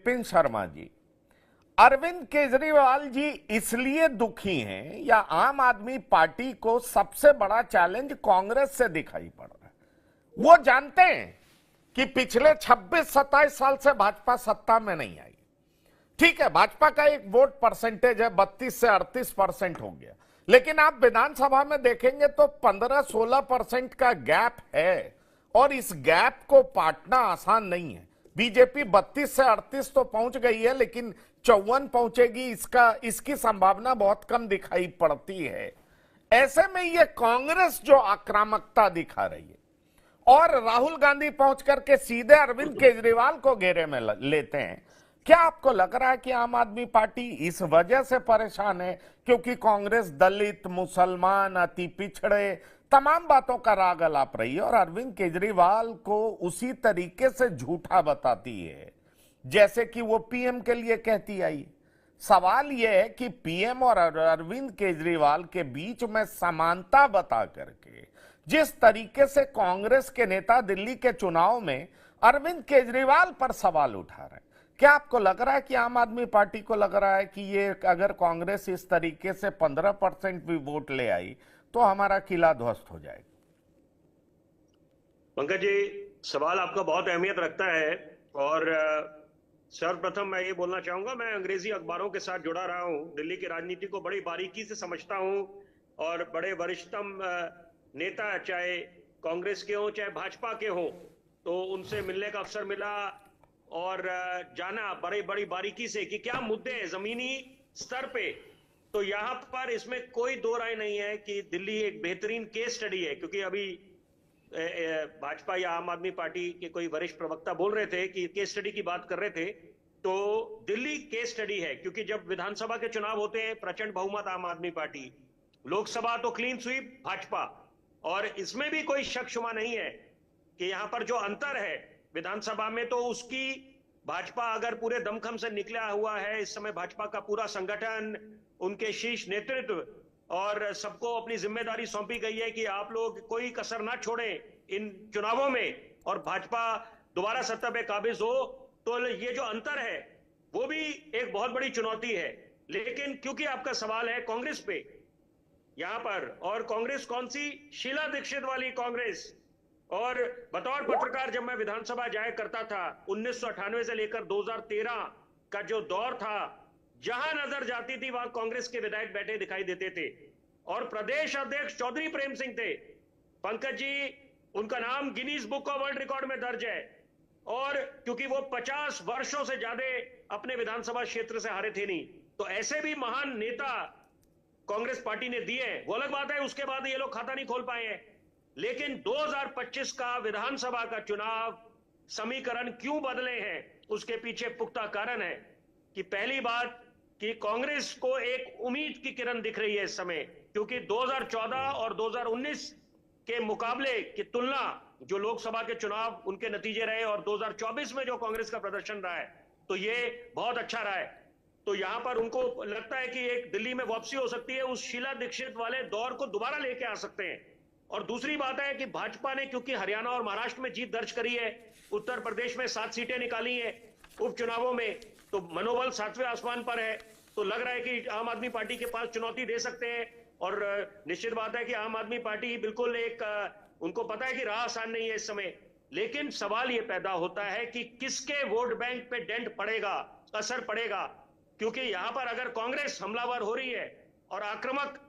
विपिन शर्मा जी, अरविंद केजरीवाल जी इसलिए दुखी हैं या आम आदमी पार्टी को सबसे बड़ा चैलेंज कांग्रेस से दिखाई पड़ रहा है? वो जानते हैं कि पिछले 26-27 साल से भाजपा सत्ता में नहीं आई। ठीक है, भाजपा का एक वोट परसेंटेज है 32 से 38% हो गया, लेकिन आप विधानसभा में देखेंगे तो 15-16% का गैप है और इस गैप को पाटना आसान नहीं है। बीजेपी 32 से 38 तो पहुंच गई है, लेकिन 54 पहुंचेगी इसकी संभावना बहुत कम दिखाई पड़ती है। ऐसे में ये कांग्रेस जो आक्रामकता दिखा रही है और राहुल गांधी पहुंच करके सीधे अरविंद केजरीवाल को घेरे में लेते हैं, क्या आपको लग रहा है कि आम आदमी पार्टी इस वजह से परेशान है क्योंकि कांग्रेस दलित, मुसलमान, अति पिछड़े तमाम बातों का राग अलाप रही है और अरविंद केजरीवाल को उसी तरीके से झूठा बताती है जैसे कि वो पीएम के लिए कहती आई? सवाल यह है कि पीएम और अरविंद केजरीवाल के बीच में समानता बता करके जिस तरीके से कांग्रेस के नेता दिल्ली के चुनाव में अरविंद केजरीवाल पर सवाल उठा रहे हैं, क्या आपको लग रहा है कि आम आदमी पार्टी को लग रहा है कि ये अगर कांग्रेस इस तरीके से 15% भी वोट ले आई तो हमारा किला ध्वस्त हो जाएगा? पंकज जी, सवाल आपका बहुत अहमियत रखता है और सर्वप्रथम मैं ये बोलना चाहूंगा, मैं अंग्रेजी अखबारों के साथ जुड़ा रहा हूं, दिल्ली की राजनीति को बड़ी बारीकी से समझता हूं और बड़े वरिष्ठतम नेता चाहे कांग्रेस के हों चाहे भाजपा के हों, तो उनसे मिलने का अवसर मिला और जाना बड़ी बारीकी से कि क्या मुद्दे हैं जमीनी स्तर पे। तो यहां पर इसमें कोई दो राय नहीं है कि दिल्ली एक बेहतरीन केस स्टडी है, क्योंकि अभी भाजपा या आम आदमी पार्टी के कोई वरिष्ठ प्रवक्ता बोल रहे थे कि केस स्टडी की बात कर रहे थे, तो दिल्ली केस स्टडी है क्योंकि जब विधानसभा के चुनाव होते हैं प्रचंड बहुमत आम आदमी पार्टी, लोकसभा तो क्लीन स्वीप भाजपा, और इसमें भी कोई शक शुबा नहीं है कि यहां पर जो अंतर है विधानसभा में, तो उसकी भाजपा अगर पूरे दमखम से निकला हुआ है इस समय, भाजपा का पूरा संगठन, उनके शीर्ष नेतृत्व और सबको अपनी जिम्मेदारी सौंपी गई है कि आप लोग कोई कसर ना छोड़ें इन चुनावों में और भाजपा दोबारा सत्ता पे काबिज हो। तो ये जो अंतर है वो भी एक बहुत बड़ी चुनौती है। लेकिन क्योंकि आपका सवाल है कांग्रेस पे यहां पर, और कांग्रेस कौन सी? शीला दीक्षित वाली कांग्रेस। और बतौर पत्रकार जब मैं विधानसभा जाया करता था 1998 से लेकर 2013 का जो दौर था, जहां नजर जाती थी वहां कांग्रेस के विधायक बैठे दिखाई देते थे और प्रदेश अध्यक्ष चौधरी प्रेम सिंह थे। पंकज जी, उनका नाम Guinness book of world record में दर्ज है और क्योंकि वो 50 वर्षों से ज्यादा अपने विधानसभा क्षेत्र से हारे थे नहीं, तो ऐसे भी महान नेता कांग्रेस पार्टी ने दिए हैं। वो अलग बात है उसके बाद ये लोग खाता नहीं खोल पाए हैं, लेकिन 2025 का विधानसभा का चुनाव समीकरण क्यों बदले हैं उसके पीछे पुख्ता कारण है कि पहली बात कि कांग्रेस को एक उम्मीद की किरण दिख रही है इस समय, क्योंकि 2014 और 2019 के मुकाबले की तुलना जो लोकसभा के चुनाव उनके नतीजे रहे और 2024 में जो कांग्रेस का प्रदर्शन रहा है, तो ये बहुत अच्छा रहा है। तो यहां पर उनको लगता है कि एक दिल्ली में वापसी हो सकती है, उस शीला दीक्षित वाले दौर को दोबारा लेके आ सकते हैं। और दूसरी बात है कि भाजपा ने क्योंकि हरियाणा और महाराष्ट्र में जीत दर्ज करी है, उत्तर प्रदेश में 7 सीटें निकाली हैं उपचुनावों में, तो मनोबल 7वें आसमान पर है। तो लग रहा है कि आम आदमी पार्टी के पास चुनौती दे सकते हैं और निश्चित बात है कि आम आदमी पार्टी बिल्कुल उनको पता है कि राह आसान नहीं है इस समय। लेकिन सवाल यह पैदा होता है कि किसके वोट बैंक पे डेंट पड़ेगा, असर पड़ेगा, क्योंकि यहां पर अगर कांग्रेस हमलावर हो रही है और आक्रामक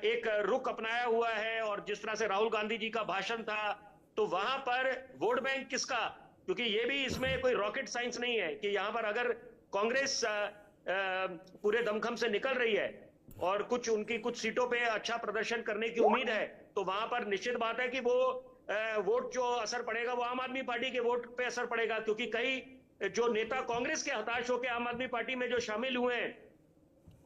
एक रुख अपनाया हुआ है और जिस तरह से राहुल गांधी जी का भाषण था, तो वहां पर वोट बैंक किसका? क्योंकि ये भी इसमें कोई रॉकेट साइंस नहीं है कि यहां पर अगर कांग्रेस पूरे दमखम से निकल रही है और उनकी कुछ सीटों पे अच्छा प्रदर्शन करने की उम्मीद है, तो वहां पर निश्चित बात है कि वो वोट जो असर पड़ेगा वो आम आदमी पार्टी के वोट पे असर पड़ेगा, क्योंकि कई जो नेता कांग्रेस के हताश होकर आम आदमी पार्टी में जो शामिल हुए हैं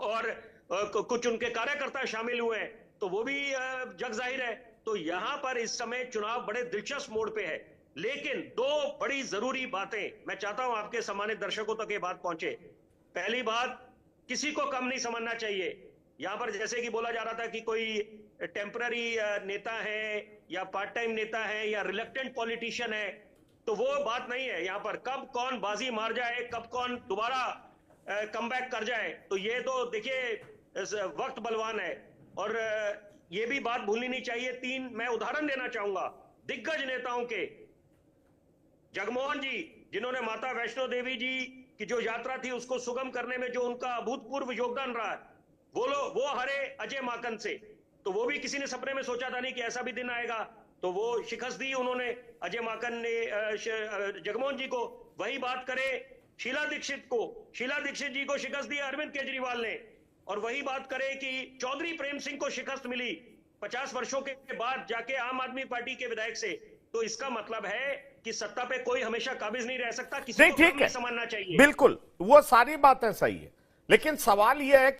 और कुछ उनके कार्यकर्ता शामिल हुए हैं, तो वो भी जग जाहिर है। तो यहां पर इस समय चुनाव बड़े दिलचस्प मोड़ पे है। लेकिन दो बड़ी जरूरी बातें मैं चाहता हूं आपके सम्मानित दर्शकों तक ये बात पहुंचे। पहली बात, किसी को कम नहीं समझना चाहिए। यहां पर जैसे कि बोला जा रहा था कि कोई टेम्पररी नेता है या पार्ट टाइम नेता है या रिलक्टेंट पॉलिटिशियन है, तो वो बात नहीं है यहाँ पर। कब कौन बाजी मार जाए, कब कौन दोबारा कमबैक कर जाए, तो ये तो देखिए वक्त बलवान है। और ये भी बात भूलनी नहीं चाहिए, 3 मैं उदाहरण देना चाहूंगा दिग्गज नेताओं के। जगमोहन जी, जिन्होंने माता वैष्णो देवी जी की जो यात्रा थी उसको सुगम करने में जो उनका अभूतपूर्व योगदान रहा है, वो हरे अजय माकन से। तो वो भी किसी ने सपने में सोचा था नहीं कि ऐसा भी दिन आएगा, तो वो शिकस्त दी उन्होंने, अजय माकन ने जगमोहन जी को। वही बात करें शीला दीक्षित को, शीला दीक्षित जी को शिकस्त दी अरविंद केजरीवाल ने। और वही बात करें कि चौधरी प्रेम सिंह को शिकस्त मिली 50 वर्षों के बाद जाके आम आदमी पार्टी के विधायक से। तो इसका मतलब है कि सत्ता पे कोई हमेशा काबिज नहीं रह सकता, किसी को ठीक कम है, नहीं समझना चाहिए। बिल्कुल वो सारी बातें सही है, लेकिन सवाल यह है